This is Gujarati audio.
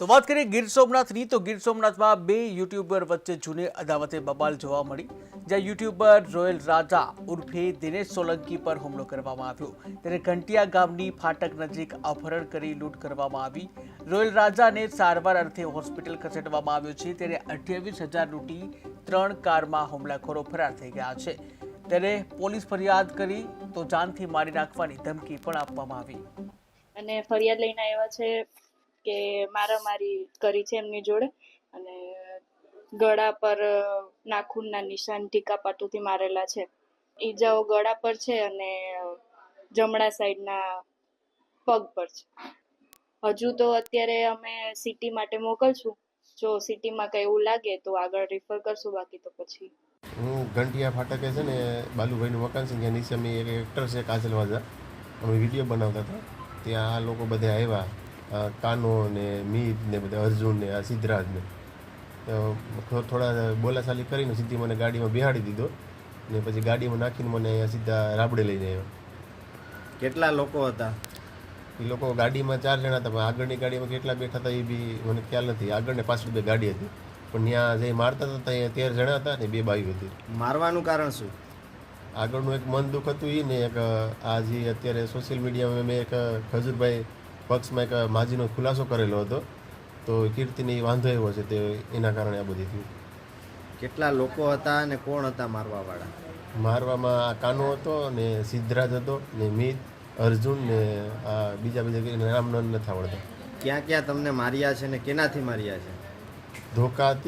તો વાત કરીએ ગીર સોમનાથની તો ગીર સોમનાથમાં બે યુટ્યુબર વચ્ચે જૂની અદાવતે બબાલ જોવા મળી, જ્યાં યુટ્યુબર રોયલ રાજા ઉર્ફે દિનેશ સોલંકી પર હુમલો કરવામાં આવ્યો. તેને ઘંટિયા ગામની ફાટક નજીક અપહરણ કરી લૂંટ કરવામાં આવી. રોયલ રાજાને સારવાર અર્થે હોસ્પિટલ ખસેડવામાં આવ્યો છે. તેને 28,000 લૂંટી 3 કારમાં હુમલાખોરો ફરાર થઈ ગયા છે. તેને પોલીસ ફરિયાદ કરી તો જાનથી મારી નાખવાની ધમકી પણ આપવામાં આવી. અને ફરિયાદ લઈને આવ્યા છે કે મારામારી કરી છે એમની જોડે અને ગળા પર નાખૂનના નિશાન ટીકા પાટુથી મારેલા છે. ઈજાઓ ગળા પર છે અને જમણા સાઈડના પગ પર છે. હજુ તો અત્યારે અમે સિટી માટે મોકલશું. જો સિટીમાં કંઈ એવું લાગે તો આગળ રિફર કરશું, બાકી તો પછી. હું ઘંટિયા ફાટકે છે ને બાલુભાઈનું મકાન છે, ત્યાં નીચે અમે એક એક્ટર છે કાજલ વાજા, અમે વિડીયો બનાવતા હતા. ત્યાં આ લોકો બધા આવ્યા, કાનો ને મીત ને બધા અર્જુન ને આ સિદ્ધરાજ ને થોડા બોલાચાલી કરીને સીધી મને ગાડીમાં બેહાડી દીધો ને પછી ગાડીમાં નાખીને મને અહીંયા સીધા રાબડે લઈને આવ્યો. કેટલા લોકો હતા? એ લોકો ગાડીમાં 4 જણા હતા, પણ આગળની ગાડીમાં કેટલા બેઠા હતા એ બી મને ખ્યાલ નથી. આગળ ને પાછળ બે ગાડી હતી, પણ ત્યાં જે મારતા હતા ત્યાં 13 જણા હતા ને 2 બાઈઓ હતી. મારવાનું કારણ શું? આગળનું એક મન દુઃખ હતું એ ને એક આ જે અત્યારે સોશિયલ મીડિયામાં મેં એક ખજૂરભાઈ પક્ષમાં એક માજીનો ખુલાસો કરેલો હતો, તો કીર્તિને એ વાંધો એવો છે તે એના કારણે આ બધી થયું. કેટલા લોકો હતા અને કોણ હતા મારવાવાળા? મારવામાં આ કાનો હતો ને સિદ્ધરાજ હતો ને મીત, અર્જુન ને આ બીજા નામ નથી આવડતા. ક્યાં ક્યાં તમને માર્યા છે ને કેનાથી માર્યા છે? ધોકા હતી